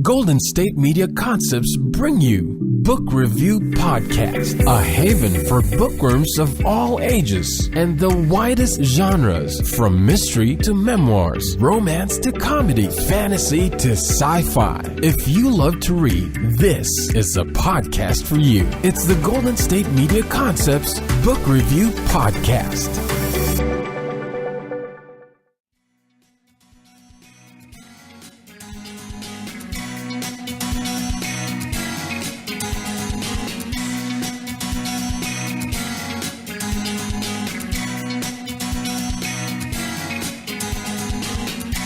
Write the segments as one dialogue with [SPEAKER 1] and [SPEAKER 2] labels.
[SPEAKER 1] Golden State Media Concepts bring you Book Review Podcast, a haven for bookworms of all ages and the widest genres, from mystery to memoirs, romance to comedy, fantasy to sci-fi. If you love to read, this is a podcast for you. It's the Golden State Media Concepts Book Review Podcast.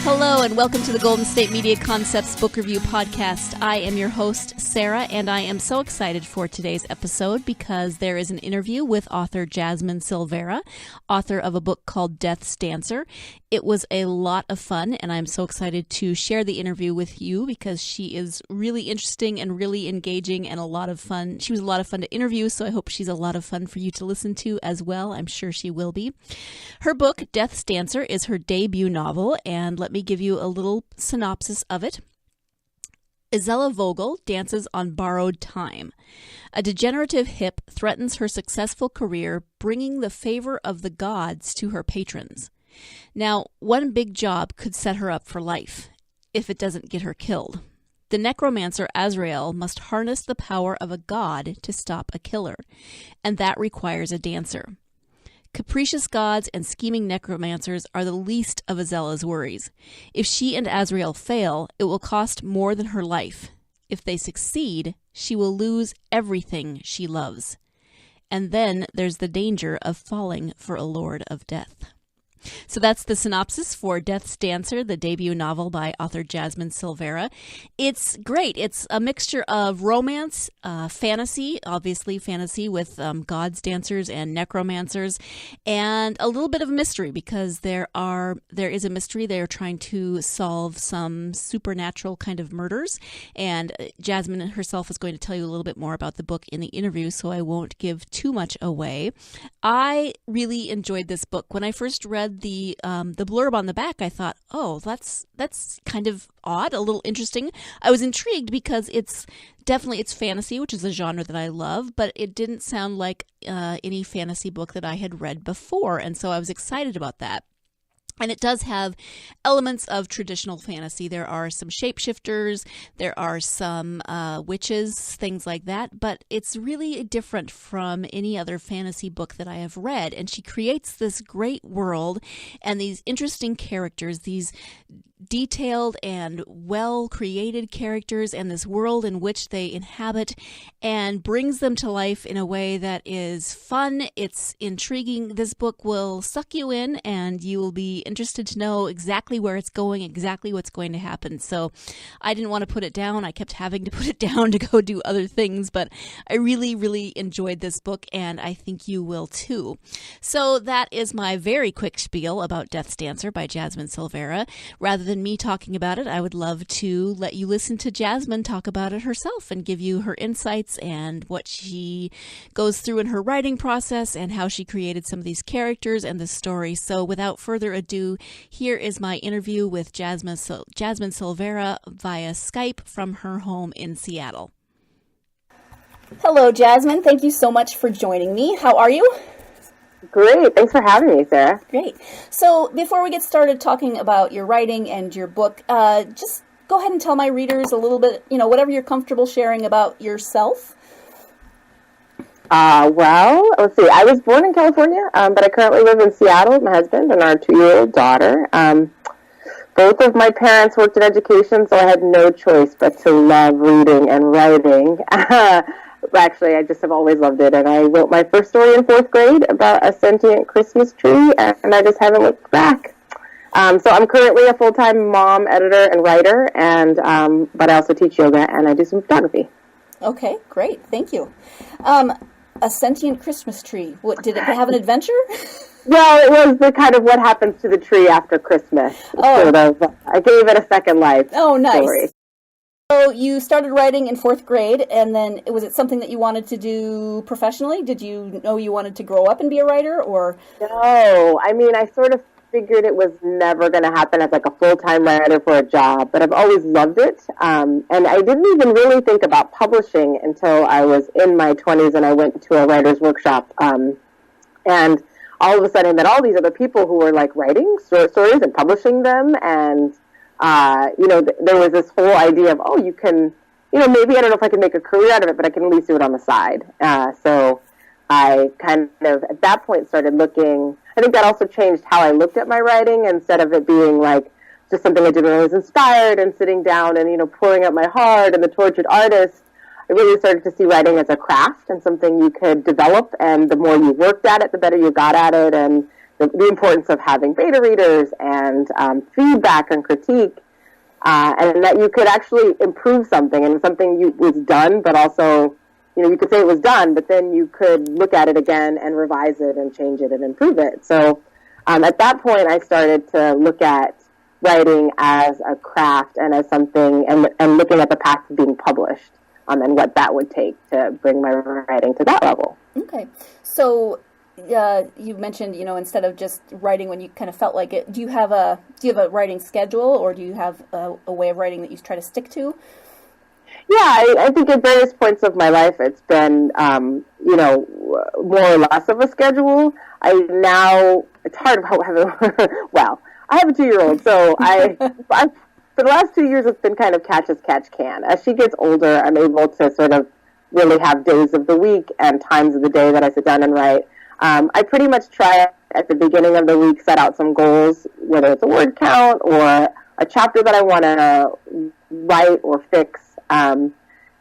[SPEAKER 2] Hello and welcome to the Golden State Media Concepts Book Review Podcast. I am your host, Sarah, and I am so excited for today's episode because there is an interview with author Jasmine Silvera, author of a book called Death's Dancer. It was a lot of fun, and I'm so excited to share the interview with you because she is really interesting and really engaging and a lot of fun. She was a lot of fun to interview, so I hope she's a lot of fun for you to listen to as well. I'm sure she will be. Her book, Death's Dancer, is her debut novel, and let me give you a little synopsis of it. Isela Vogel dances on borrowed time. A degenerative hip threatens her successful career, bringing the favor of the gods to her patrons. Now, one big job could set her up for life, if it doesn't get her killed. The necromancer Azrael must harness the power of a god to stop a killer, and that requires a dancer. Capricious gods and scheming necromancers are the least of Isela's worries. If she and Azrael fail, it will cost more than her life. If they succeed, she will lose everything she loves. And then there's the danger of falling for a lord of death. So that's the synopsis for Death's Dancer, the debut novel by author Jasmine Silvera. It's great. It's a mixture of romance, fantasy, obviously fantasy with gods, dancers, and necromancers, and a little bit of mystery because there is a mystery. They're trying to solve some supernatural kind of murders, and Jasmine herself is going to tell you a little bit more about the book in the interview, so I won't give too much away. I really enjoyed this book. When I first read the blurb on the back, I thought, oh, that's kind of odd, a little interesting. I was intrigued because it's fantasy, which is a genre that I love, but it didn't sound like any fantasy book that I had read before, and so I was excited about that. And it does have elements of traditional fantasy. There are some shapeshifters, there are some witches, things like that, but it's really different from any other fantasy book that I have read. And she creates this great world and these interesting characters, these detailed and well-created characters and this world in which they inhabit, and brings them to life in a way that is fun. It's intriguing. This book will suck you in and you will be interested to know exactly where it's going, exactly what's going to happen. So I didn't want to put it down. I kept having to put it down to go do other things, but I really, really enjoyed this book, and I think you will too. So that is my very quick spiel about Death's Dancer by Jasmine Silvera. Rather than me talking about it, I would love to let you listen to Jasmine talk about it herself and give you her insights and what she goes through in her writing process and how she created some of these characters and the story. So without further ado, here is my interview with Jasmine Silvera via Skype from her home in Seattle. Hello, Jasmine. Thank you so much for joining me. How are you?
[SPEAKER 3] Great. Thanks for having me, Sarah.
[SPEAKER 2] Great. So before we get started talking about your writing and your book, just go ahead and tell my readers a little bit, whatever you're comfortable sharing about yourself.
[SPEAKER 3] Well, let's see. I was born in California, but I currently live in Seattle with my husband and our 2-year-old daughter. Both of my parents worked in education, so I had no choice but to love reading and writing. Actually, I just have always loved it, and I wrote my first story in 4th grade about a sentient Christmas tree, and I just haven't looked back. So I'm currently a full-time mom, editor, and writer, and but I also teach yoga, and I do some photography.
[SPEAKER 2] Okay, great. Thank you. A sentient Christmas tree. What, did it have an adventure?
[SPEAKER 3] Well, it was the kind of what happens to the tree after Christmas.
[SPEAKER 2] Oh.
[SPEAKER 3] Sort of. I gave it a second life.
[SPEAKER 2] Oh, nice.
[SPEAKER 3] Story.
[SPEAKER 2] So you started writing in 4th grade, and then was it something that you wanted to do professionally? Did you know you wanted to grow up and be a writer, or?
[SPEAKER 3] No, I mean, I sort of figured it was never going to happen as like a full-time writer for a job, but I've always loved it. And I didn't even really think about publishing until I was in my 20s and I went to a writer's workshop. And all of a sudden I met all these other people who were like writing short stories and publishing them. And, there was this whole idea of, you can, maybe I don't know if I can make a career out of it, but I can at least do it on the side. So I kind of, at that point, started looking. I think that also changed how I looked at my writing. Instead of it being like just something I did when I was inspired and sitting down and, pouring out my heart and the tortured artist, I really started to see writing as a craft and something you could develop. And the more you worked at it, the better you got at it. And the importance of having beta readers and feedback and critique. And that you could actually improve something, and something was done, but also, you could say it was done, but then you could look at it again and revise it and change it and improve it. So at that point, I started to look at writing as a craft and as something, and looking at the path to being published, and what that would take to bring my writing to that level.
[SPEAKER 2] Okay. So you mentioned, instead of just writing when you kind of felt like it, do you have a writing schedule, or do you have a way of writing that you try to stick to?
[SPEAKER 3] Yeah, I think at various points of my life, it's been, more or less of a schedule. It's hard, well, I have a 2-year-old, so for the last 2 years, it's been kind of catch as catch can. As she gets older, I'm able to sort of really have days of the week and times of the day that I sit down and write. I pretty much try at the beginning of the week, set out some goals, whether it's a word count or a chapter that I want to write or fix, and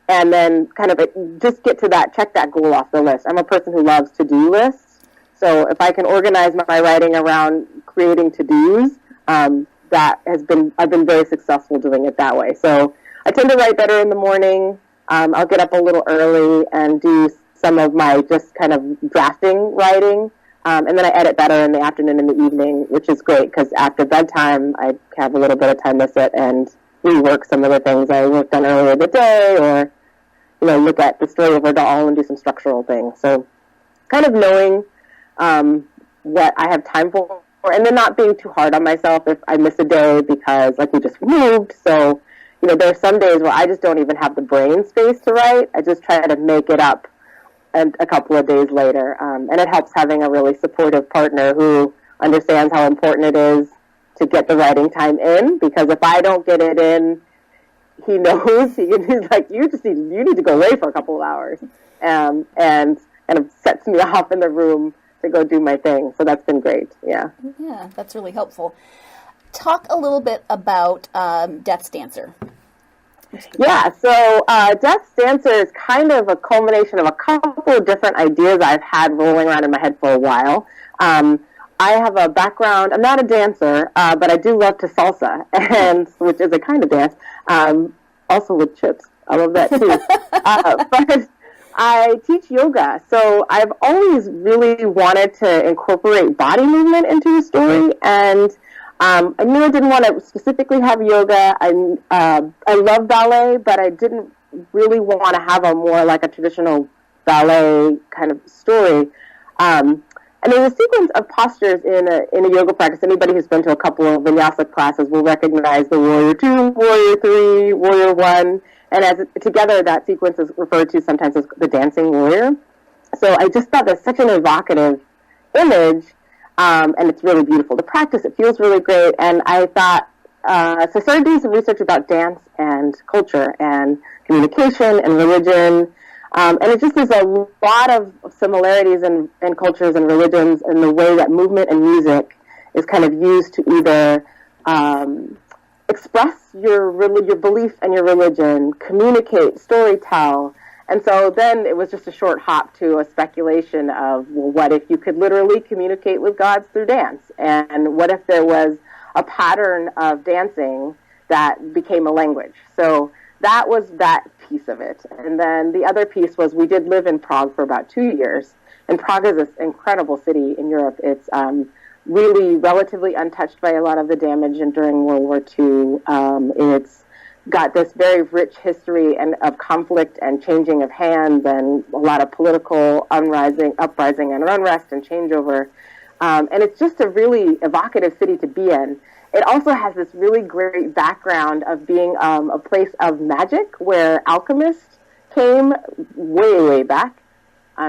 [SPEAKER 3] then kind of just get to that, check that goal off the list. I'm a person who loves to-do lists, so if I can organize my writing around creating to-dos, I've been very successful doing it that way. So I tend to write better in the morning. I'll get up a little early and do some of my just kind of drafting writing, and then I edit better in the afternoon and the evening, which is great because after bedtime I have a little bit of time to sit and rework some of the things I worked on earlier in the day, or look at the story overall and do some structural things. So kind of knowing what I have time for, and then not being too hard on myself if I miss a day because we just moved. So there are some days where I just don't even have the brain space to write. I just try to make it up and a couple of days later. And it helps having a really supportive partner who understands how important it is to get the writing time in, because if I don't get it in, he knows. He's like, you need to go away for a couple of hours, and kind of sets me off in the room to go do my thing. So that's been great. Yeah,
[SPEAKER 2] that's really helpful. Talk a little bit about Death's Dancer.
[SPEAKER 3] Yeah, so Death's Dancer is kind of a culmination of a couple of different ideas I've had rolling around in my head for a while. I have a background, I'm not a dancer, but I do love to salsa, which is a kind of dance, also with chips. I love that too. But I teach yoga, so I've always really wanted to incorporate body movement into a story, and I knew I didn't want to specifically have yoga. I love ballet, but I didn't really want to have a more like a traditional ballet kind of story. And there's a sequence of postures in a yoga practice. Anybody who's been to a couple of vinyasa classes will recognize the warrior 2, warrior 3, warrior 1. And together, that sequence is referred to sometimes as the dancing warrior. So I just thought that's such an evocative image. And it's really beautiful to practice. It feels really great. And I thought, so I started doing some research about dance and culture and communication and religion. And it just is a lot of similarities in cultures and religions and the way that movement and music is kind of used to either express your belief and your religion, communicate, storytell. And so then it was just a short hop to a speculation of, well, what if you could literally communicate with gods through dance? And what if there was a pattern of dancing that became a language? So that was that piece of it. And then the other piece was we did live in Prague for about 2 years. And Prague is this incredible city in Europe. It's really relatively untouched by a lot of the damage during World War II. It's got this very rich history of conflict and changing of hands and a lot of political uprising and unrest and changeover. And it's just a really evocative city to be in. It also has this really great background of being a place of magic where alchemists came way, way back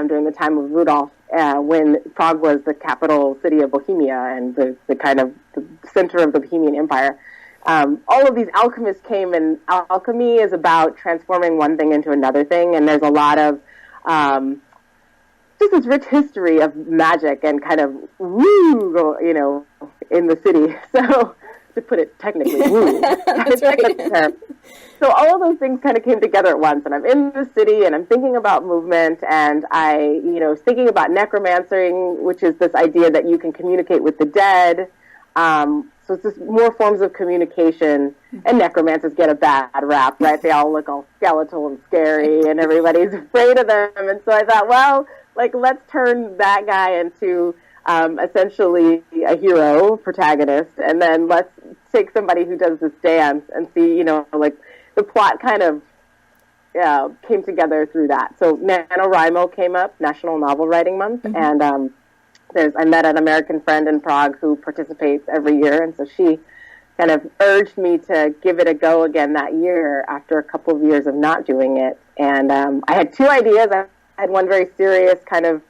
[SPEAKER 3] during the time of Rudolf, when Prague was the capital city of Bohemia and the kind of the center of the Bohemian Empire. All of these alchemists came, and alchemy is about transforming one thing into another thing, and there's a lot of just this rich history of magic and kind of woo, in the city. So, to put it technically, woo.
[SPEAKER 2] That's right.
[SPEAKER 3] So all of those things kind of came together at once, and I'm in the city, and I'm thinking about movement, and I, thinking about necromancing, which is this idea that you can communicate with the dead. So it's just more forms of communication, and necromancers get a bad rap, right? They all look all skeletal and scary, and everybody's afraid of them. And so I thought, well, let's turn that guy into essentially a hero, protagonist, and then let's take somebody who does this dance and see, the plot kind of came together through that. So NaNoWriMo came up, National Novel Writing Month, and I met an American friend in Prague who participates every year, and so she kind of urged me to give it a go again that year after a couple of years of not doing it. And I had two ideas. I had one very serious kind of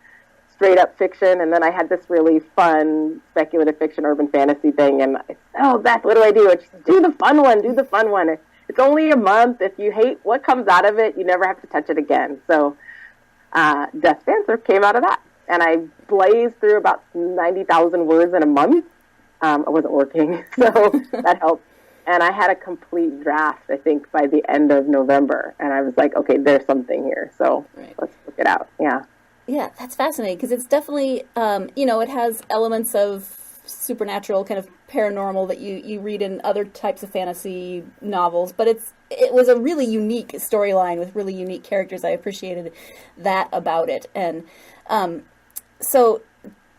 [SPEAKER 3] straight-up fiction, and then I had this really fun speculative fiction, urban fantasy thing, and I said, Beth, what do I do? And she said, do the fun one. It's only a month. If you hate what comes out of it, you never have to touch it again. So Death Dancer came out of that. And I blazed through about 90,000 words in a month. I wasn't working, so that helped. And I had a complete draft, I think, by the end of November. And I was like, okay, there's something here. So Let's look it out. Yeah.
[SPEAKER 2] Yeah, that's fascinating because it's definitely, it has elements of supernatural, kind of paranormal that you read in other types of fantasy novels. But it was a really unique storyline with really unique characters. I appreciated that about it. And so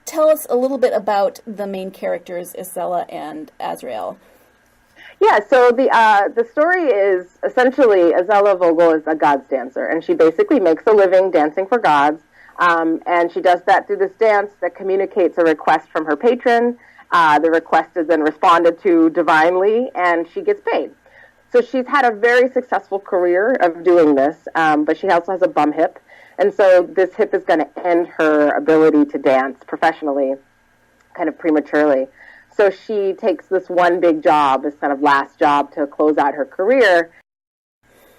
[SPEAKER 2] tell us a little bit about the main characters, Isela and Azrael.
[SPEAKER 3] Yeah, so the story is essentially Isela Vogel is a gods dancer, and she basically makes a living dancing for gods, and she does that through this dance that communicates a request from her patron. The request is then responded to divinely, and she gets paid. So she's had a very successful career of doing this, but she also has a bum hip. And so this hip is going to end her ability to dance professionally kind of prematurely. So she takes this one big job, this kind of last job to close out her career.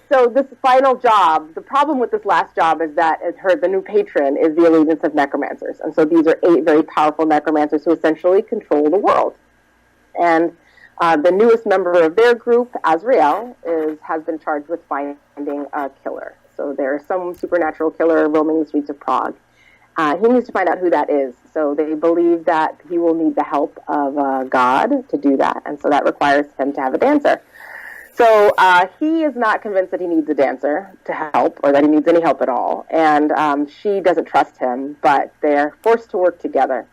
[SPEAKER 3] So this final job, the problem with this last job is that the new patron is the allegiance of necromancers. And so these are 8 very powerful necromancers who essentially control the world. And the newest member of their group, Azrael, has been charged with finding a killer. So there's some supernatural killer roaming the streets of Prague. He needs to find out who that is. So they believe that he will need the help of God to do that. And so that requires him to have a dancer. So he is not convinced that he needs a dancer to help or that he needs any help at all. And she doesn't trust him, but they're forced to work together.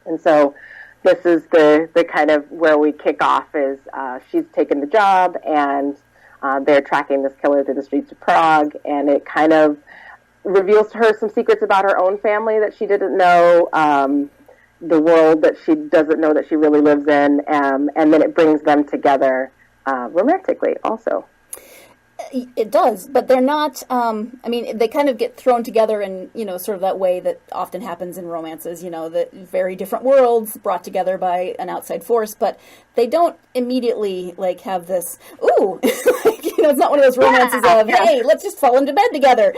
[SPEAKER 3] And so this is the kind of where we kick off is she's taken the job and they're tracking this killer through the streets of Prague, and it kind of reveals to her some secrets about her own family that she didn't know, the world that she doesn't know that she really lives in, and then it brings them together romantically also.
[SPEAKER 2] It does, but they're not, they kind of get thrown together in, sort of that way that often happens in romances, the very different worlds brought together by an outside force, but they don't immediately, have this, ooh, it's not one of those romances of, hey, let's just fall into bed together.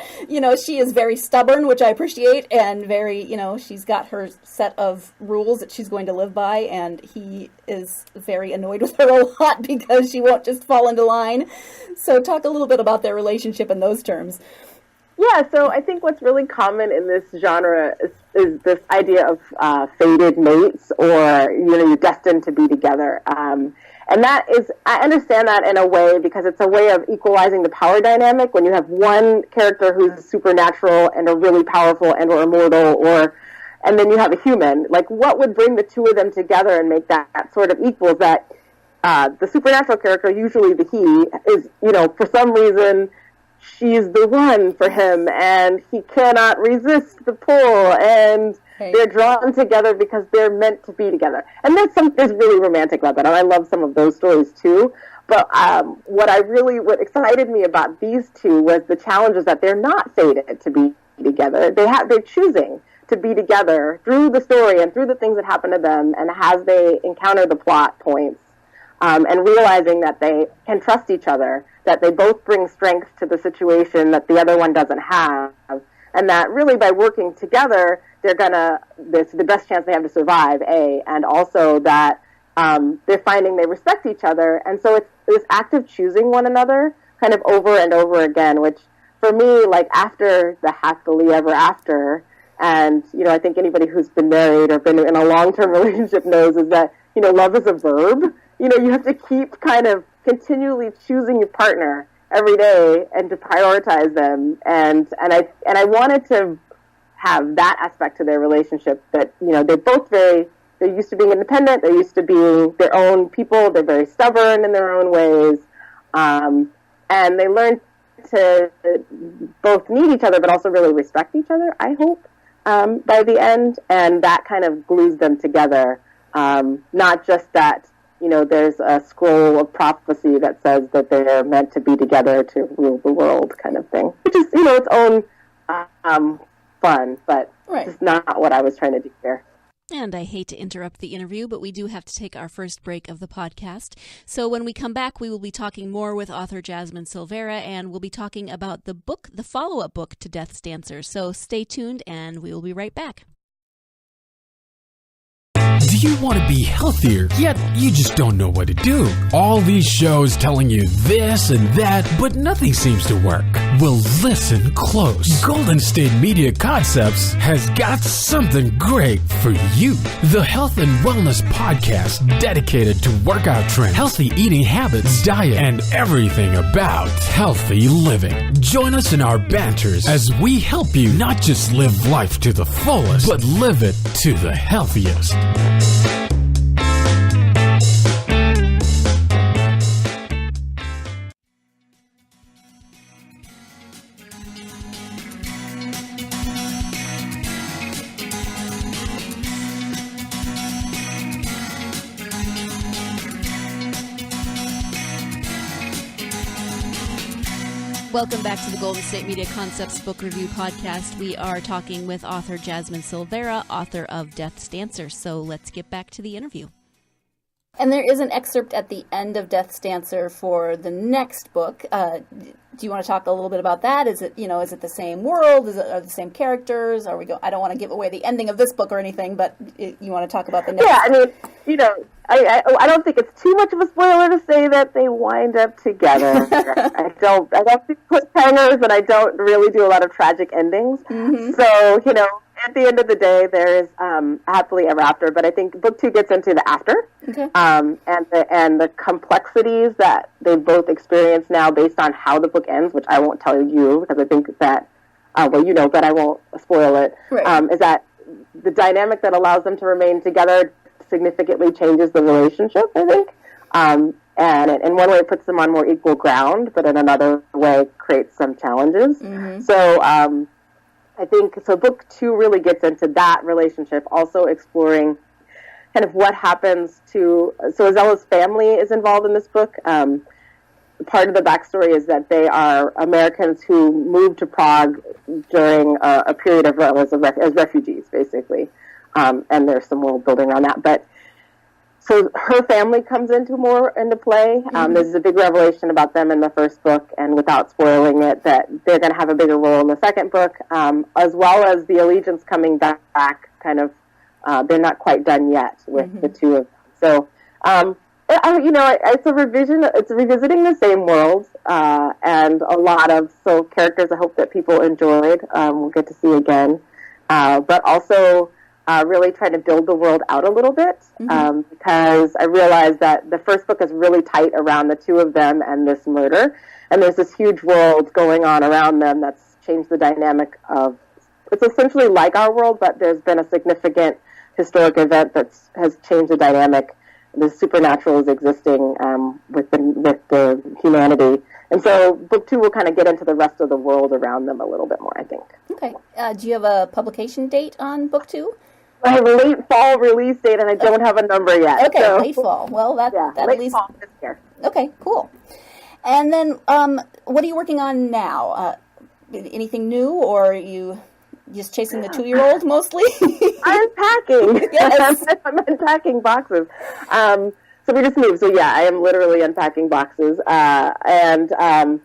[SPEAKER 2] She is very stubborn, which I appreciate, and very, she's got her set of rules that she's going to live by, and he is very annoyed with her a lot because she won't just fall into line. So talk a little bit about their relationship in those terms.
[SPEAKER 3] Yeah, so I think what's really common in this genre is this idea of fated mates, or, you're destined to be together. And that is, I understand that in a way because it's a way of equalizing the power dynamic when you have one character who's supernatural and are really powerful and or immortal, and then you have a human. Like, what would bring the two of them together and make that sort of equal is that the supernatural character, usually the he, is, for some reason, she's the one for him, and he cannot resist the pull, and
[SPEAKER 2] Right.
[SPEAKER 3] They're drawn together because they're meant to be together. And there's really romantic about that. And I love some of those stories too. But what excited me about these two was the challenges that they're not fated to be together. They're choosing to be together through the story and through the things that happen to them, and as they encounter the plot points, and realizing that they can trust each other, that they both bring strength to the situation that the other one doesn't have, and that really by working together, it's the best chance they have to survive, and also that they're finding they respect each other. And so it's this act of choosing one another kind of over and over again, which for me, like after the happily ever after, and, I think anybody who's been married or been in a long-term relationship knows is that, love is a verb. You have to keep kind of continually choosing your partner every day and to prioritize them. And I wanted to have that aspect to their relationship that, they're used to being independent. They're used to being their own people. They're very stubborn in their own ways. And they learn to both need each other, but also really respect each other, I hope, by the end. And that kind of glues them together. Not just that, there's a scroll of prophecy that says that they're meant to be together to rule the world kind of thing, which is, its own fun, but it's not what I was trying to do here.
[SPEAKER 2] And I hate to interrupt the interview, but we do have to take our first break of the podcast. So when we come back, we will be talking more with author Jasmine Silvera, and we'll be talking about the follow-up book to Death's Dancer. So stay tuned, and we will be right back.
[SPEAKER 1] Do you want to be healthier, yet you just don't know what to do? All these shows telling you this and that, but nothing seems to work. Well, listen close. Golden State Media Concepts has got something great for you. The Health and Wellness Podcast dedicated to workout trends, healthy eating habits, diet, and everything about healthy living. Join us in our banters as we help you not just live life to the fullest, but live it to the healthiest.
[SPEAKER 2] Welcome back to the Golden State Media Concepts Book Review Podcast. We are talking with author Jasmine Silvera, author of Death's Dancer. So let's get back to the interview.
[SPEAKER 4] And there is an excerpt at the end of Death's Dancer for the next book. Do you want to talk a little bit about that? Is it the same world? Are the same characters? I don't want to give away the ending of this book or anything, but you want to talk about the next?
[SPEAKER 3] Yeah, I mean, I don't think it's too much of a spoiler to say that they wind up together. I don't do cliffhangers, and I don't really do a lot of tragic endings. Mm-hmm. So, at the end of the day, there is happily ever after. But I think book 2 gets into the after, okay. and the complexities that they both experience now based on how the book ends, which I won't tell you because I think that but I won't spoil it. Right. Is that the dynamic that allows them to remain together significantly changes the relationship, I think. And in one way it puts them on more equal ground, but in another way creates some challenges. Mm-hmm. So I think, book 2 really gets into that relationship, also exploring kind of what happens to, Isela's family is involved in this book. Part of the backstory is that they are Americans who moved to Prague during a period of as refugees, basically. And there's some world building around that. But so her family comes into play. Mm-hmm. There's a big revelation about them in the first book, and without spoiling it, that they're going to have a bigger role in the second book, as well as the allegiance coming back. Kind of, they're not quite done yet with mm-hmm. the two of them. So, it's a revision. It's revisiting the same world, and a lot of characters I hope that people enjoyed. We'll get to see again, but also. Really trying to build the world out a little bit, mm-hmm. Because I realized that the first book is really tight around the two of them and this murder, and there's this huge world going on around them that's changed the dynamic of, it's essentially like our world, but there's been a significant historic event that has changed the dynamic. The supernatural is existing with the humanity, And so book 2 will kind of get into the rest of the world around them a little bit more, I think.
[SPEAKER 4] Okay. Do you have a publication date on book 2?
[SPEAKER 3] I have a late fall release date, and I don't have a number yet.
[SPEAKER 4] Okay,
[SPEAKER 3] so.
[SPEAKER 4] late fall. Well, that
[SPEAKER 3] late
[SPEAKER 4] at least
[SPEAKER 3] fall this year.
[SPEAKER 4] Okay, cool. And then, what are you working on now? Anything new, or are you just chasing the 2-year-old mostly?
[SPEAKER 3] I'm packing.
[SPEAKER 4] Yes.
[SPEAKER 3] I'm unpacking boxes. So we just moved. So yeah, I am literally unpacking boxes. But I'm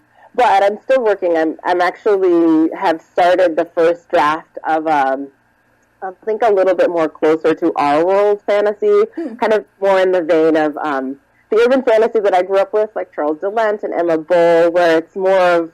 [SPEAKER 3] still working. I'm actually have started the first draft of I think a little bit more closer to our world fantasy, kind of more in the vein of the urban fantasy that I grew up with, like Charles DeLent and Emma Bull, where it's more of,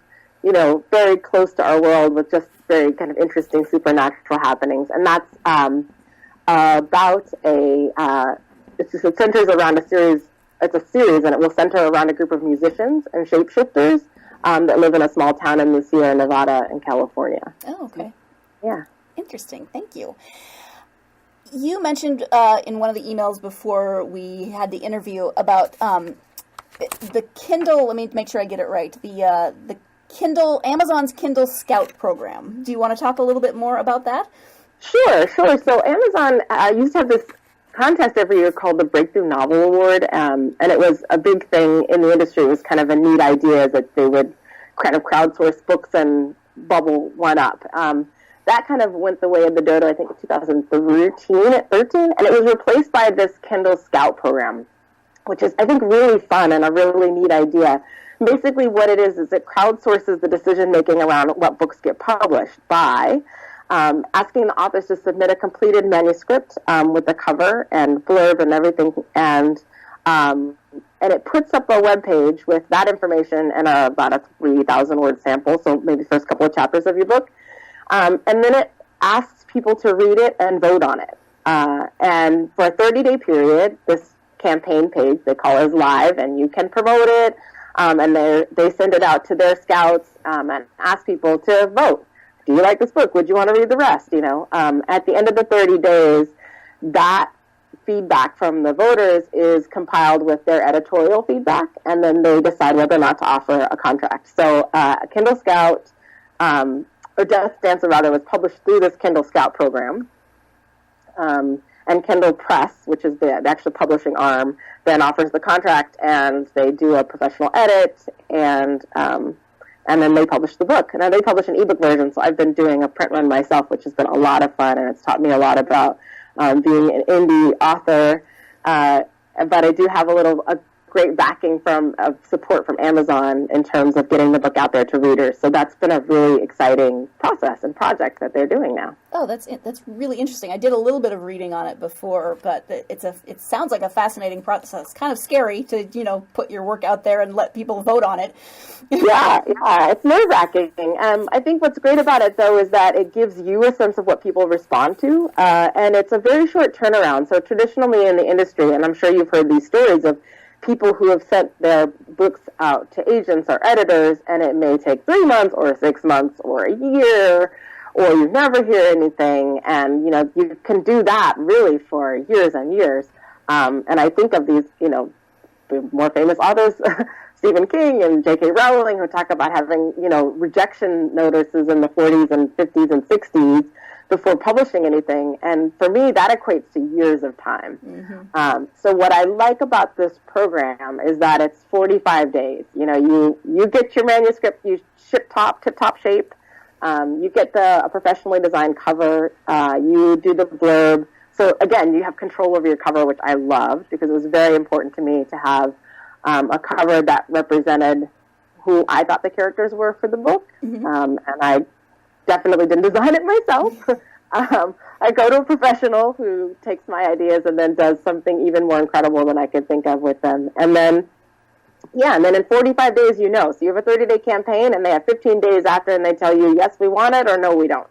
[SPEAKER 3] very close to our world with just very kind of interesting supernatural happenings. And that's about it centers around a series. It's a series, and it will center around a group of musicians and shapeshifters that live in a small town in the Sierra Nevada in California.
[SPEAKER 4] Oh, okay.
[SPEAKER 3] Yeah.
[SPEAKER 4] Interesting. Thank you. You mentioned in one of the emails before we had the interview about the Kindle. Let me make sure I get it right. The Kindle, Amazon's Kindle Scout program. Do you want to talk a little bit more about that?
[SPEAKER 3] Sure. So Amazon used to have this contest every year called the Breakthrough Novel Award, and it was a big thing in the industry. It was kind of a neat idea that they would kind of crowdsource books and bubble one up. That kind of went the way of the dodo, I think, in 2013, and it was replaced by this Kindle Scout program, which is, I think, really fun and a really neat idea. Basically, what it is it crowdsources the decision-making around what books get published by asking the authors to submit a completed manuscript with the cover and blurb and everything, and it puts up a web page with that information and about a 3,000-word sample, so maybe the first couple of chapters of your book. And then it asks people to read it and vote on it. And for a 30-day period, this campaign page, they call it live, and you can promote it. And they send it out to their scouts and ask people to vote. Do you like this book? Would you want to read the rest? At the end of the 30 days, that feedback from the voters is compiled with their editorial feedback, and then they decide whether or not to offer a contract. So Kindle Scout, or Death Dancer rather, was published through this Kindle Scout program. And Kindle Press, which is the actual publishing arm, then offers the contract, and they do a professional edit, and then they publish the book. Now, they publish an ebook version, so I've been doing a print run myself, which has been a lot of fun, and it's taught me a lot about being an indie author. But I do have a great backing of support from Amazon in terms of getting the book out there to readers. So that's been a really exciting process and project that they're doing now.
[SPEAKER 4] Oh, that's really interesting. I did a little bit of reading on it before, but it sounds like a fascinating process. It's kind of scary to put your work out there and let people vote on it.
[SPEAKER 3] yeah, it's nerve-wracking. I think what's great about it, though, is that it gives you a sense of what people respond to, and it's a very short turnaround. So traditionally in the industry, and I'm sure you've heard these stories of people who have sent their books out to agents or editors, and it may take 3 months or 6 months or a year, or you never hear anything, and you can do that really for years and years. And I think of these the more famous authors, Stephen King and J.K. Rowling, who talk about having rejection notices in the 40s and 50s and 60s before publishing anything, and for me that equates to years of time. Mm-hmm. So what I like about this program is that it's 45 days. You get your manuscript, you ship top to top shape, you get a professionally designed cover, you do the blurb. So again, you have control over your cover, which I loved because it was very important to me to have a cover that represented who I thought the characters were for the book. Mm-hmm. And I definitely didn't design it myself. I go to a professional who takes my ideas and then does something even more incredible than I could think of with them. And then in 45 days, So you have a 30-day campaign, and they have 15 days after, and they tell you, yes, we want it, or no, we don't.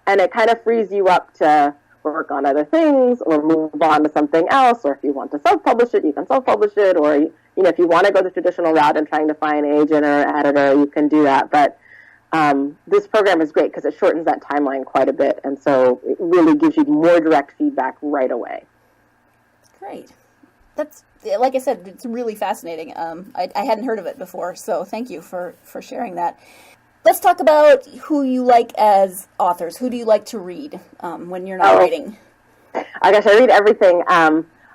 [SPEAKER 3] And it kind of frees you up to work on other things or move on to something else, or if you want to self-publish it, you can self-publish it, or if you want to go the traditional route and trying to find an agent or editor, you can do that. But this program is great because it shortens that timeline quite a bit, and so it really gives you more direct feedback right away.
[SPEAKER 4] Great. That's like I said, it's really fascinating. I hadn't heard of it before, so thank you for sharing that. Let's talk about who you like as authors. Who do you like to read when you're not writing?
[SPEAKER 3] I guess I read everything.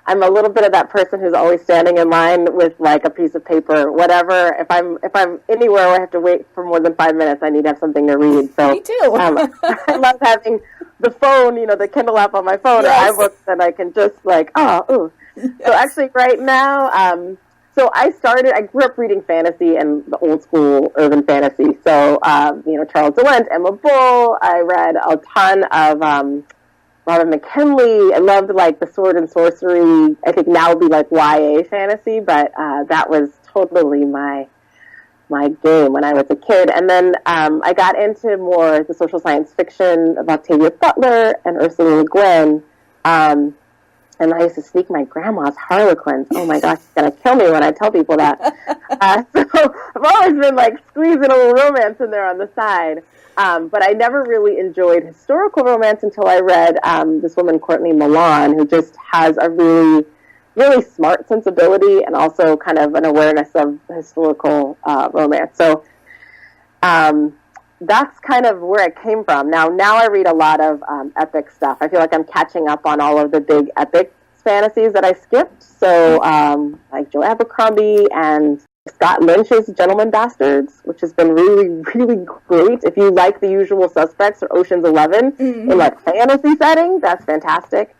[SPEAKER 3] I'm a little bit of that person who's always standing in line with like a piece of paper, whatever. If I'm anywhere where I have to wait for more than 5 minutes, I need to have something to read. So
[SPEAKER 4] me too.
[SPEAKER 3] I love having the phone, the Kindle app on my phone,
[SPEAKER 4] yes.
[SPEAKER 3] or iBooks that I can just like, ooh. Yes. So actually, right now. So I grew up reading fantasy and the old school urban fantasy. So, Charles DeLint, Emma Bull. I read a ton of Robin McKinley. I loved like the sword and sorcery. I think now would be like YA fantasy, but that was totally my game when I was a kid. And then I got into more the social science fiction of Octavia Butler and Ursula Le Guin. And I used to sneak my grandma's Harlequins. Oh my gosh, she's going to kill me when I tell people that. So I've always been like squeezing a little romance in there on the side. But I never really enjoyed historical romance until I read this woman, Courtney Milan, who just has a really, really smart sensibility and also kind of an awareness of historical romance. So that's kind of where it came from. Now I read a lot of epic stuff. I feel like I'm catching up on all of the big epic fantasies that I skipped. So like Joe Abercrombie and Scott Lynch's Gentleman Bastards, which has been really, really great. If you like The Usual Suspects or Ocean's 11 in like fantasy setting, that's fantastic.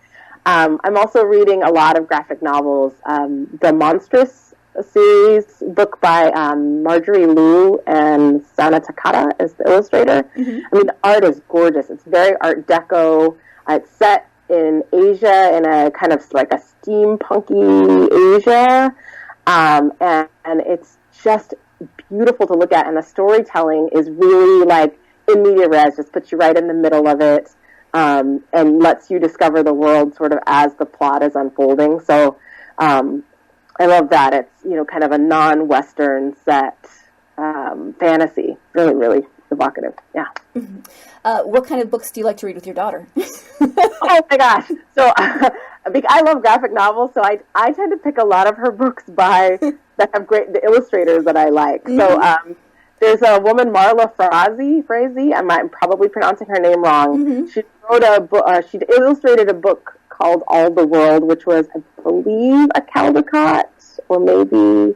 [SPEAKER 3] I'm also reading a lot of graphic novels. The Monstrous series book by Marjorie Liu and Sana Takata is the illustrator. I mean, the art is gorgeous. It's very Art Deco. It's set in Asia, in a kind of like a steampunky Asia, and it's just beautiful to look at. And the storytelling is really like in media res, just puts you right in the middle of it, and lets you discover the world sort of as the plot is unfolding. So I love that. It's, kind of a non-Western set fantasy. Really, really evocative. Yeah.
[SPEAKER 4] What kind of books do you like to read with your daughter?
[SPEAKER 3] Oh, my gosh. So I love graphic novels, so I tend to pick a lot of her books that have the illustrators that I like. So there's a woman, Marla Frazee. I'm probably pronouncing her name wrong. She wrote a book. She illustrated a book called All the World, which was, I believe, a Caldecott or maybe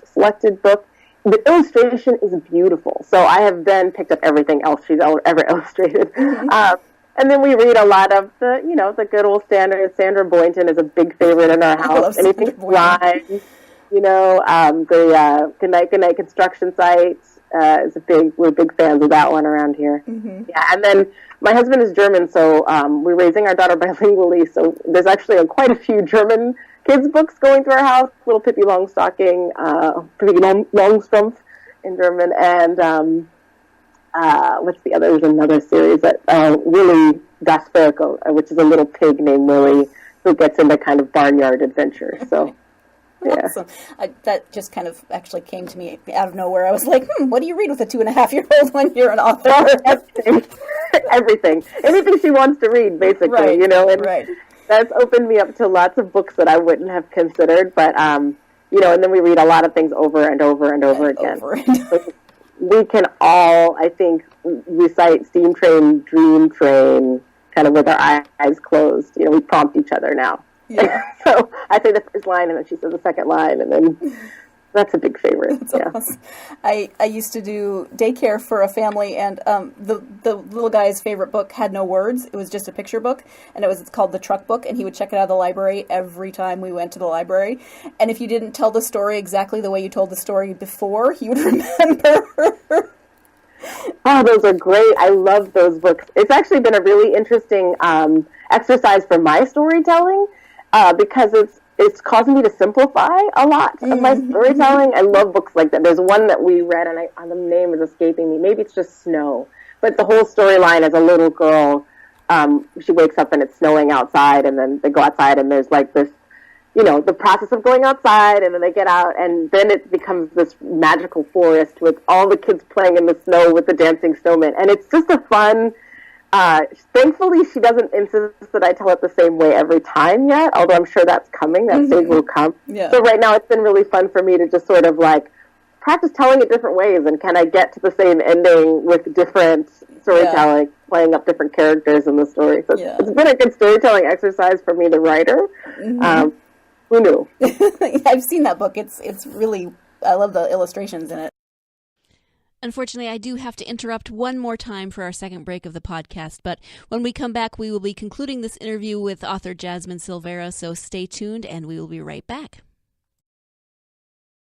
[SPEAKER 3] selected book. The illustration is beautiful. So I have then picked up everything else she's ever illustrated. And then we read a lot of the good old standards. Sandra Boynton is a big favorite in our house. Anything Rhymes, the Good Night Construction Site is we're big fans of that one around here. Yeah, and then my husband is German, so we're raising our daughter bilingually. So there's actually quite a few German kids' books going through our house. Little Pippi Longstocking, Pippi Longstrumpf in German, and what's the other? There's another series that Willy Das Ferkel, which is a little pig named Willy who gets into kind of barnyard adventures. So. Yeah.
[SPEAKER 4] Awesome. That just kind of actually came to me out of nowhere. I was like, what do you read with a 2.5-year-old when you're an author?
[SPEAKER 3] Everything. Anything she wants to read, basically,
[SPEAKER 4] right.
[SPEAKER 3] And that's opened me up to lots of books that I wouldn't have considered, but, and then we read a lot of things over and over and over again. So we can all, I think, recite Steam Train, Dream Train, kind of with our eyes closed. We prompt each other now. Yeah. So I say the first line, and then she says the second line, and then that's a big favorite.
[SPEAKER 4] That's awesome. I used to do daycare for a family, and the little guy's favorite book had no words. It was just a picture book, and it's called The Truck Book, and he would check it out of the library every time we went to the library. And if you didn't tell the story exactly the way you told the story before, he would remember.
[SPEAKER 3] Oh, those are great. I love those books. It's actually been a really interesting exercise for my storytelling. Because it's causing me to simplify a lot of my storytelling. I love books like that. There's one that we read, and the name is escaping me. Maybe it's just Snow. But the whole storyline is a little girl. She wakes up and it's snowing outside, and then they go outside, and there's like this, the process of going outside, and then they get out, and then it becomes this magical forest with all the kids playing in the snow with the dancing snowmen. And it's just a fun Thankfully, she doesn't insist that I tell it the same way every time yet, although I'm sure that's coming. That stage will come.
[SPEAKER 4] Yeah.
[SPEAKER 3] So right now it's been really fun for me to just sort of like practice telling it different ways, and can I get to the same ending with different storytelling, playing up different characters in the story. So it's been a good storytelling exercise for me, the writer. Who knew?
[SPEAKER 4] I've seen that book. It's really, I love the illustrations in it.
[SPEAKER 2] Unfortunately, I do have to interrupt one more time for our second break of the podcast, but when we come back, we will be concluding this interview with author Jasmine Silvera, so stay tuned and we will be right back.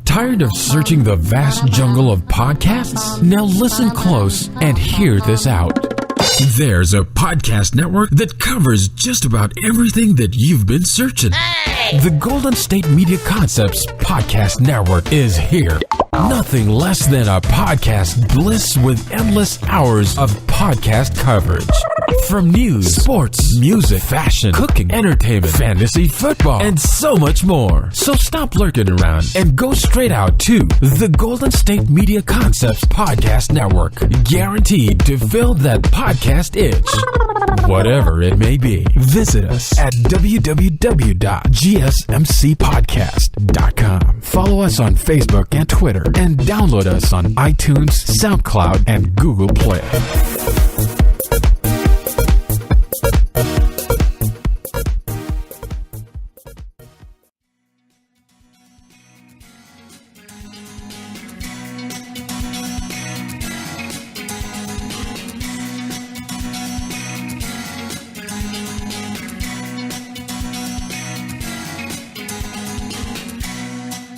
[SPEAKER 1] Tired of searching the vast jungle of podcasts? Now listen close and hear this out. There's a podcast network that covers just about everything that you've been searching. Hey! The Golden State Media Concepts Podcast Network is here. Nothing less than a podcast bliss with endless hours of podcast coverage. From news, sports, music, fashion, cooking, entertainment, fantasy, football, and so much more. So stop lurking around and go straight out to the Golden State Media Concepts Podcast Network. Guaranteed to fill that podcast itch. Whatever it may be. Visit us at www.gsmcpodcast.com. Follow us on Facebook and Twitter, and download us on iTunes, SoundCloud, and Google Play.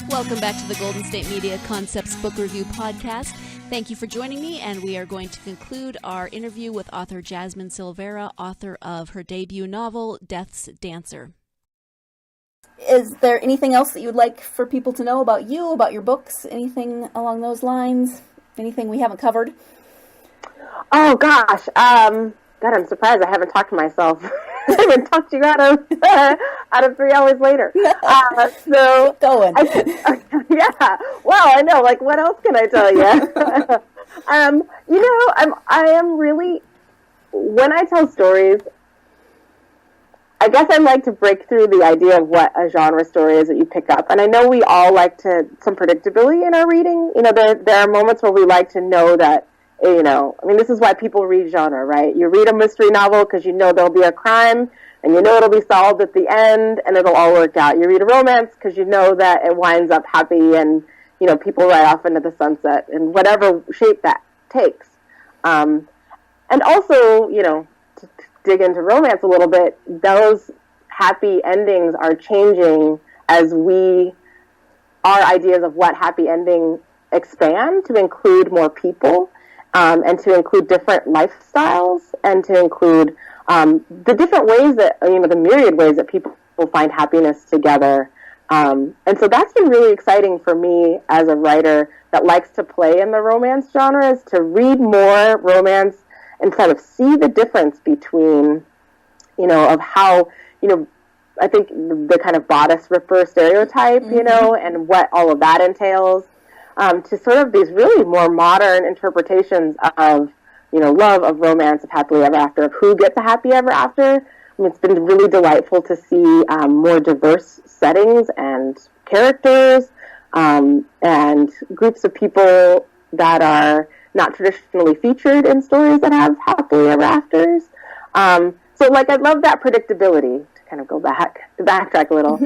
[SPEAKER 2] Welcome back to the Golden State Media Concepts Book Review Podcast. Thank you for joining me, and we are going to conclude our interview with author Jasmine Silvera, author of her debut novel, Death's Dancer.
[SPEAKER 4] Is there anything else that you would like for people to know about you, about your books, anything along those lines? Anything we haven't covered?
[SPEAKER 3] Oh, gosh. God, I'm surprised I haven't talked to myself. I haven't talked to you out of 3 hours later. So
[SPEAKER 4] keep going.
[SPEAKER 3] Yeah. Well, I know. Like, what else can I tell you? I am really, when I tell stories, I guess I like to break through the idea of what a genre story is that you pick up. And I know we all like some predictability in our reading. You know, there are moments where we like to know that, this is why people read genre, right? You read a mystery novel because you know there'll be a crime, and you know it'll be solved at the end, and it'll all work out. You read a romance because you know that it winds up happy, and, people ride off into the sunset in whatever shape that takes. And also, to dig into romance a little bit, those happy endings are changing as our ideas of what happy ending expand to include more people. And to include different lifestyles, and to include the different ways that, the myriad ways that people will find happiness together. And so that's been really exciting for me as a writer that likes to play in the romance genres, to read more romance and kind of see the difference between, of how, I think the kind of bodice ripper stereotype, and what all of that entails. To sort of these really more modern interpretations of, love, of romance, of happily ever after, of who gets a happy ever after. It's been really delightful to see more diverse settings and characters, and groups of people that are not traditionally featured in stories that have happily ever afters. So, I love that predictability, to kind of backtrack a little.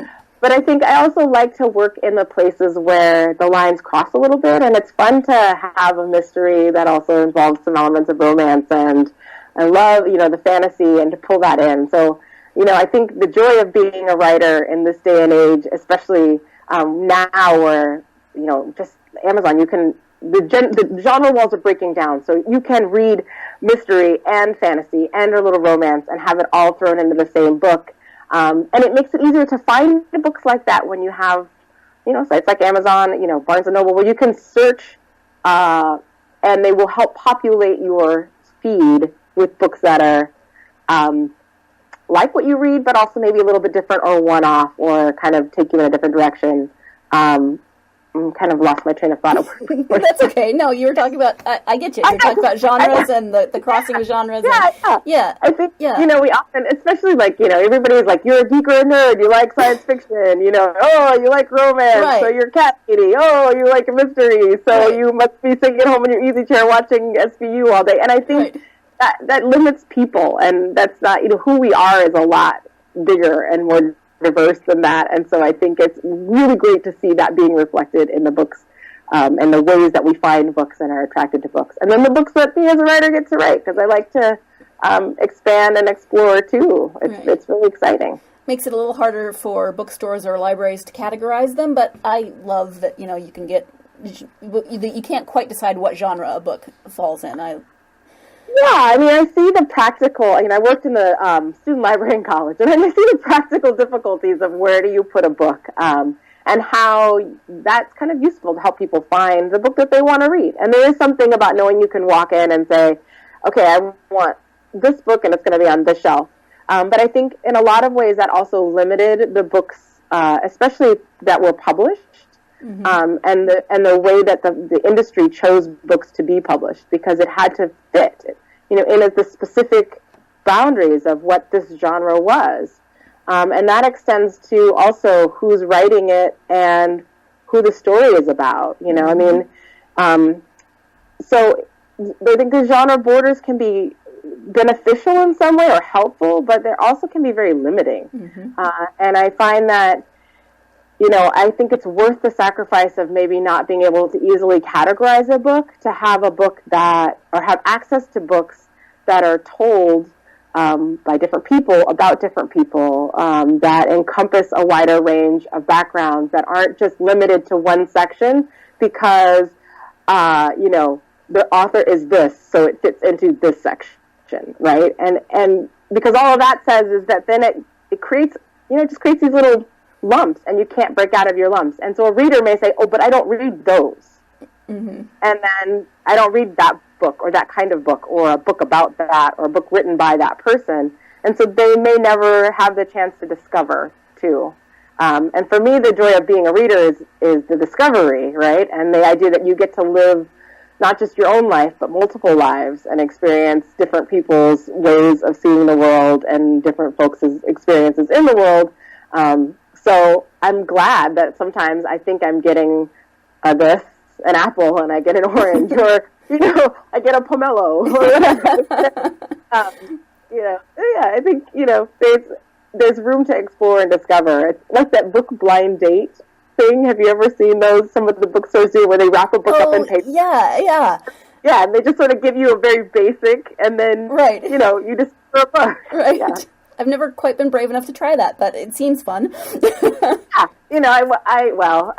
[SPEAKER 3] But I think I also like to work in the places where the lines cross a little bit, and it's fun to have a mystery that also involves some elements of romance, and I love, the fantasy, and to pull that in. So, I think the joy of being a writer in this day and age, especially now where, just Amazon, the genre walls are breaking down, so you can read mystery and fantasy and a little romance and have it all thrown into the same book. And it makes it easier to find books like that when you have, sites like Amazon, Barnes & Noble, where you can search, and they will help populate your feed with books that are like what you read, but also maybe a little bit different or one-off, or kind of take you in a different direction. kind of lost my train of thought.
[SPEAKER 4] That's okay. No, you were talking about, I get you. You're talking about genres and the crossing of genres.
[SPEAKER 3] Yeah. I think, we often, especially everybody's like, you're a geek or a nerd, you like science fiction, oh, you like romance, so you're cat lady, oh, you like a mystery, so you must be sitting at home in your easy chair watching SVU all day. And I think that limits people, and that's not, who we are is a lot bigger and more diverse than that, and so I think it's really great to see that being reflected in the books, and the ways that we find books and are attracted to books, and then the books that me as a writer get to write, because I like to expand and explore too. It's really exciting.
[SPEAKER 4] Makes it a little harder for bookstores or libraries to categorize them, but I love that you can get, you can't quite decide what genre a book falls in.
[SPEAKER 3] Yeah, I see the practical, I worked in the student library in college, and I see the practical difficulties of where do you put a book, and how that's kind of useful to help people find the book that they want to read. And there is something about knowing you can walk in and say, okay, I want this book, and it's going to be on this shelf. But I think in a lot of ways that also limited the books, especially that were published, and the way that the industry chose books to be published, because it had to fit, in the specific boundaries of what this genre was. And that extends to also who's writing it and who the story is about, so I think the genre borders can be beneficial in some way or helpful, but they also can be very limiting. And I find that, I think it's worth the sacrifice of maybe not being able to easily categorize a book to have a book or have access to books that are told by different people about different people, that encompass a wider range of backgrounds, that aren't just limited to one section because, the author is this, so it fits into this section, right? And because all of that says is that then it creates, just creates these little lumps, and you can't break out of your lumps. And so a reader may say, oh, but I don't read those. And then I don't read that book or that kind of book or a book about that or a book written by that person. And so they may never have the chance to discover, too. And for me, the joy of being a reader is the discovery, right? And the idea that you get to live not just your own life, but multiple lives and experience different people's ways of seeing the world and different folks' experiences in the world. So I'm glad that sometimes I think I'm getting an apple, and I get an orange, or, I get a pomelo, or whatever. I think, there's room to explore and discover. It's like that book blind date thing. Have you ever seen those? Some of the bookstores do, where they wrap a book up in paper.
[SPEAKER 4] Yeah,
[SPEAKER 3] and they just sort of give you a very basic, and then, you just throw a book.
[SPEAKER 4] Right.
[SPEAKER 3] Yeah.
[SPEAKER 4] I've never quite been brave enough to try that, but it seems fun.
[SPEAKER 3] I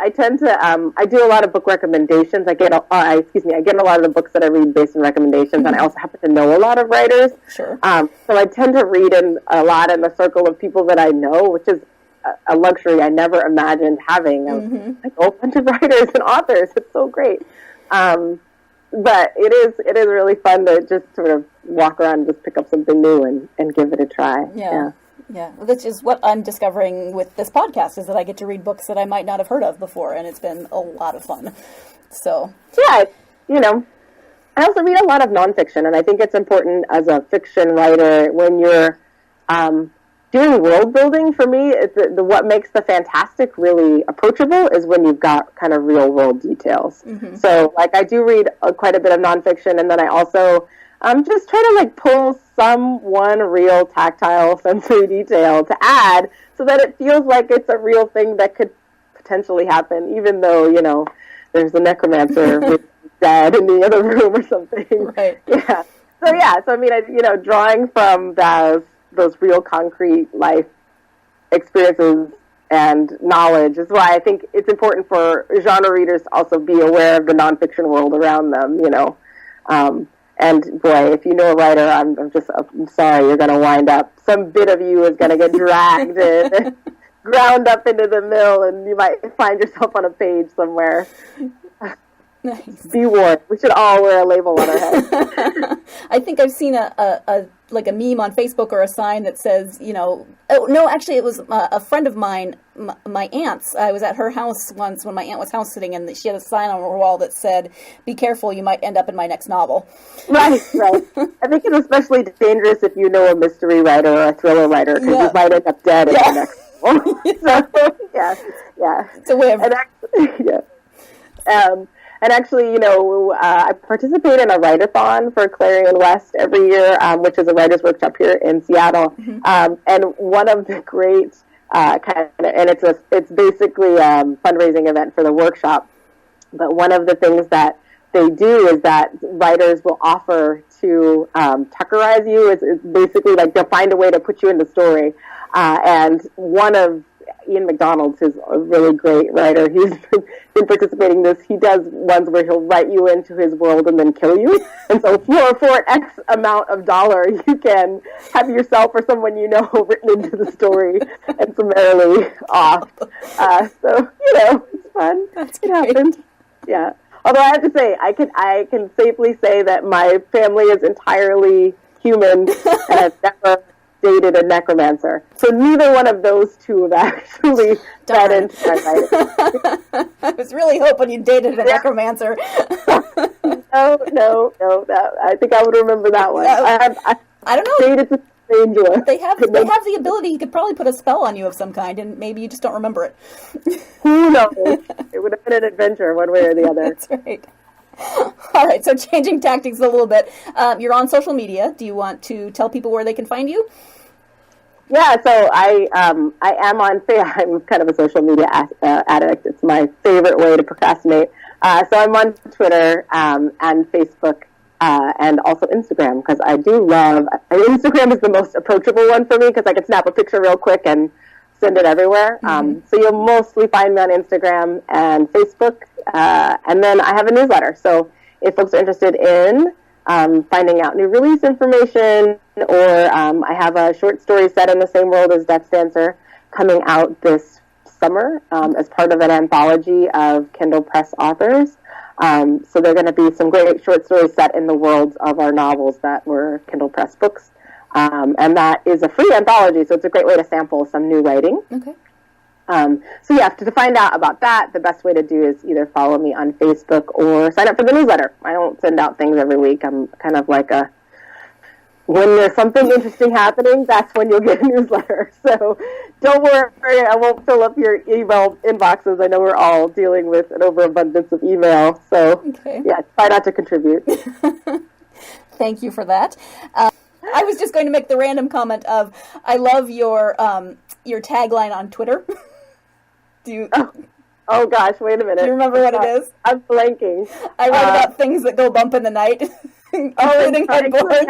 [SPEAKER 3] tend to, I do a lot of book recommendations. I get a lot of the books that I read based on recommendations, and I also happen to know a lot of writers.
[SPEAKER 4] Sure.
[SPEAKER 3] So I tend to read a lot in the circle of people that I know, which is a luxury I never imagined having. Like a whole bunch of writers and authors. It's so great. But it is really fun to just sort of walk around and just pick up something new and give it a try.
[SPEAKER 4] Yeah. Which is what I'm discovering with this podcast, is that I get to read books that I might not have heard of before, and it's been a lot of fun. So
[SPEAKER 3] yeah, I also read a lot of nonfiction, and I think it's important as a fiction writer when you're doing world building. For me, it's what makes the fantastic really approachable is when you've got kind of real world details. So, I do read quite a bit of nonfiction, and then I also just try to pull one real tactile sensory detail to add, so that it feels like it's a real thing that could potentially happen, even though there's a necromancer dead in the other room or something.
[SPEAKER 4] Right.
[SPEAKER 3] Yeah. So I mean, drawing from those real concrete life experiences and knowledge is why I think it's important for genre readers to also be aware of the nonfiction world around them, and boy, if you know a writer, I'm sorry, you're going to wind up, some bit of you is going to get dragged in, ground up into the mill, and you might find yourself on a page somewhere. Nice. Be warned. We should all wear a label on our head.
[SPEAKER 4] I think I've seen a meme on Facebook or a sign that says, oh, no, actually it was a friend of mine my aunt's. I was at her house once when my aunt was house sitting, and she had a sign on her wall that said, "Be careful, you might end up in my next novel."
[SPEAKER 3] Right. I think it's especially dangerous if you know a mystery writer or a thriller writer, because you might end up dead in the next novel. So, yeah.
[SPEAKER 4] It's a way of...
[SPEAKER 3] And actually, I participate in a write-a-thon for Clarion West every year, which is a writer's workshop here in Seattle. And one of the great it's basically a fundraising event for the workshop. But one of the things that they do is that writers will offer to Tuckerize you. It's basically like they'll find a way to put you in the story. And one of Ian McDonald's, who's a really great writer, he's been participating in this. He does ones where he'll write you into his world and then kill you. And so for an X amount of dollar, you can have yourself or someone you know written into the story and summarily off. So, it's fun.
[SPEAKER 4] That's
[SPEAKER 3] it
[SPEAKER 4] great.
[SPEAKER 3] Happens. Yeah. Although I have to say, I can safely say that my family is entirely human and I've never dated a necromancer. So neither one of those two have actually fed into my writing.
[SPEAKER 4] I was really hoping you dated a necromancer.
[SPEAKER 3] No. I think I would remember that one.
[SPEAKER 4] I don't know.
[SPEAKER 3] Dated the strange one.
[SPEAKER 4] They have the ability. He could probably put a spell on you of some kind, and maybe you just don't remember it.
[SPEAKER 3] Who knows? It would have been an adventure one way or the other.
[SPEAKER 4] That's right. All right, so changing tactics a little bit. You're on social media. Do you want to tell people where they can find you?
[SPEAKER 3] Yeah, so I am I'm kind of a social media addict. It's my favorite way to procrastinate. So I'm on Twitter and Facebook and also Instagram, because I do love... Instagram is the most approachable one for me, because I can snap a picture real quick and send it everywhere. So you'll mostly find me on Instagram and Facebook. And then I have a newsletter. So if folks are interested in finding out new release information, or I have a short story set in the same world as Death's Dancer coming out this summer as part of an anthology of Kindle Press authors. So there are going to be some great short stories set in the worlds of our novels that were Kindle Press books. And that is a free anthology, so it's a great way to sample some new writing.
[SPEAKER 4] Okay.
[SPEAKER 3] So yeah, to find out about that, the best way to do is either follow me on Facebook or sign up for the newsletter. I don't send out things every week. I'm kind of like when there's something interesting happening, that's when you'll get a newsletter. So don't worry, I won't fill up your email inboxes. I know we're all dealing with an overabundance of email. So yeah, try not to contribute.
[SPEAKER 4] Thank you for that. I was just going to make the random comment of, I love your tagline on Twitter. Do you?
[SPEAKER 3] Oh gosh, wait a minute.
[SPEAKER 4] Do you remember what it is?
[SPEAKER 3] I'm blanking.
[SPEAKER 4] I write about things that go bump in the night, including headboards.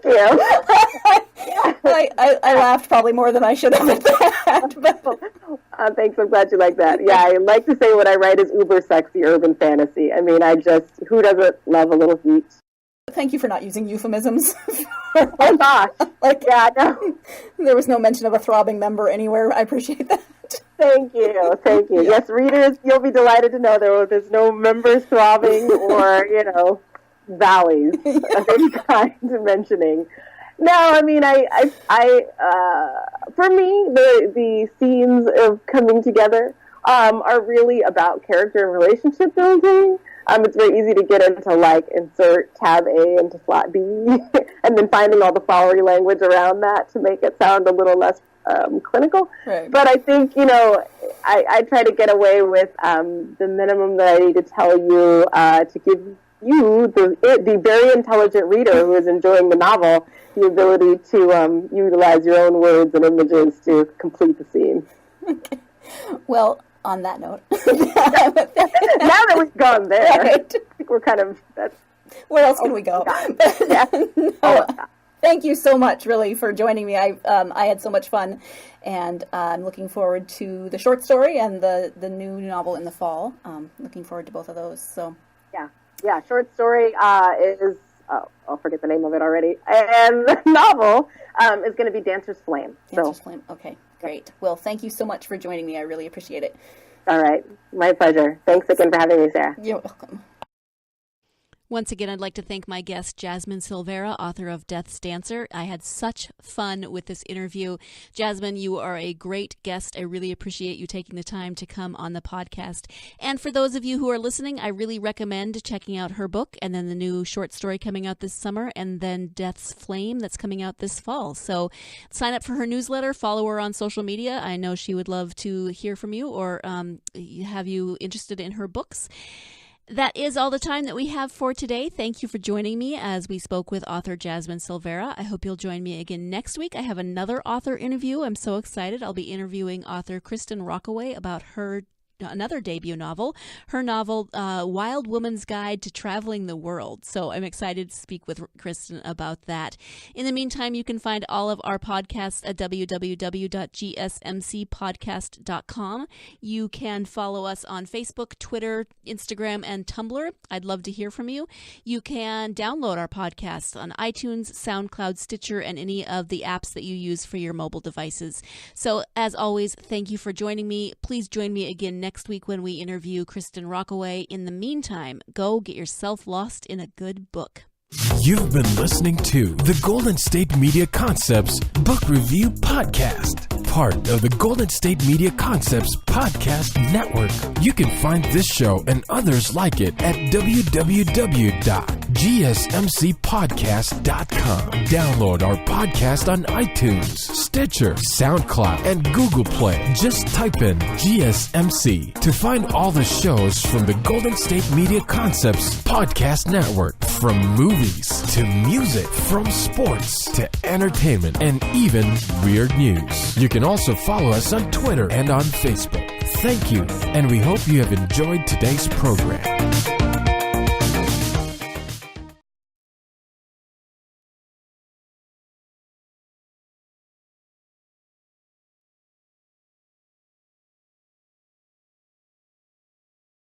[SPEAKER 3] Yeah. Thank you.
[SPEAKER 4] I laughed probably more than I should have at that. But...
[SPEAKER 3] thanks, I'm glad you like that. Yeah, I like to say what I write is uber sexy urban fantasy. I mean, who doesn't love a little heat?
[SPEAKER 4] Thank you for not using euphemisms.
[SPEAKER 3] Oh gosh. No.
[SPEAKER 4] There was no mention of a throbbing member anywhere. I appreciate that.
[SPEAKER 3] Thank you. Yeah. Yes, readers, you'll be delighted to know there's no members throbbing or, valleys of any kind mentioning. No, I mean, for me, the scenes of coming together are really about character and relationship building. It's very easy to get into, insert tab A into slot B, and then finding all the flowery language around that to make it sound a little less clinical.
[SPEAKER 4] Right.
[SPEAKER 3] But I think, I try to get away with the minimum that I need to tell you to give you, the very intelligent reader who is enjoying the novel, the ability to utilize your own words and images to complete the scene.
[SPEAKER 4] Okay. Well, on that note.
[SPEAKER 3] Now that we've gone there,
[SPEAKER 4] right.
[SPEAKER 3] I think we're kind of...
[SPEAKER 4] Where else can we go? Thank you so much, really, for joining me. I had so much fun, and I'm looking forward to the short story and the new novel in the fall. Looking forward to both of those. So
[SPEAKER 3] yeah. Short story is I'll forget the name of it already, and the novel is going to be Dancer's Flame.
[SPEAKER 4] Flame. Okay, great. Well, thank you so much for joining me. I really appreciate it.
[SPEAKER 3] All right, my pleasure. Thanks again for having me, Sarah.
[SPEAKER 4] You're welcome.
[SPEAKER 2] Once again, I'd like to thank my guest, Jasmine Silvera, author of Death's Dancer. I had such fun with this interview. Jasmine, you are a great guest. I really appreciate you taking the time to come on the podcast. And for those of you who are listening, I really recommend checking out her book and then the new short story coming out this summer and then Death's Flame that's coming out this fall. So sign up for her newsletter, follow her on social media. I know she would love to hear from you or have you interested in her books. That is all the time that we have for today. Thank you for joining me as we spoke with author Jasmine Silvera. I hope you'll join me again next week. I have another author interview. I'm so excited. I'll be interviewing author Kristen Rockaway about another debut novel, her novel, Wild Woman's Guide to Traveling the World. So I'm excited to speak with Kristen about that. In the meantime, you can find all of our podcasts at www.gsmcpodcast.com. You can follow us on Facebook, Twitter, Instagram, and Tumblr. I'd love to hear from you. You can download our podcasts on iTunes, SoundCloud, Stitcher, and any of the apps that you use for your mobile devices. So as always, thank you for joining me. Please join me again next week when we interview Kristen Rockaway. In the meantime, go get yourself lost in a good book.
[SPEAKER 1] You've been listening to the Golden State Media Concepts Book Review Podcast, part of the Golden State Media Concepts Podcast Network. You can find this show and others like it at www.gsmcpodcast.com. Download our podcast on iTunes, Stitcher, SoundCloud, and Google Play. Just type in GSMC to find all the shows from the Golden State Media Concepts Podcast Network, from movies to music, from sports to entertainment, and even weird news. You can also follow us on Twitter and on Facebook. Thank you, and we hope you have enjoyed today's program.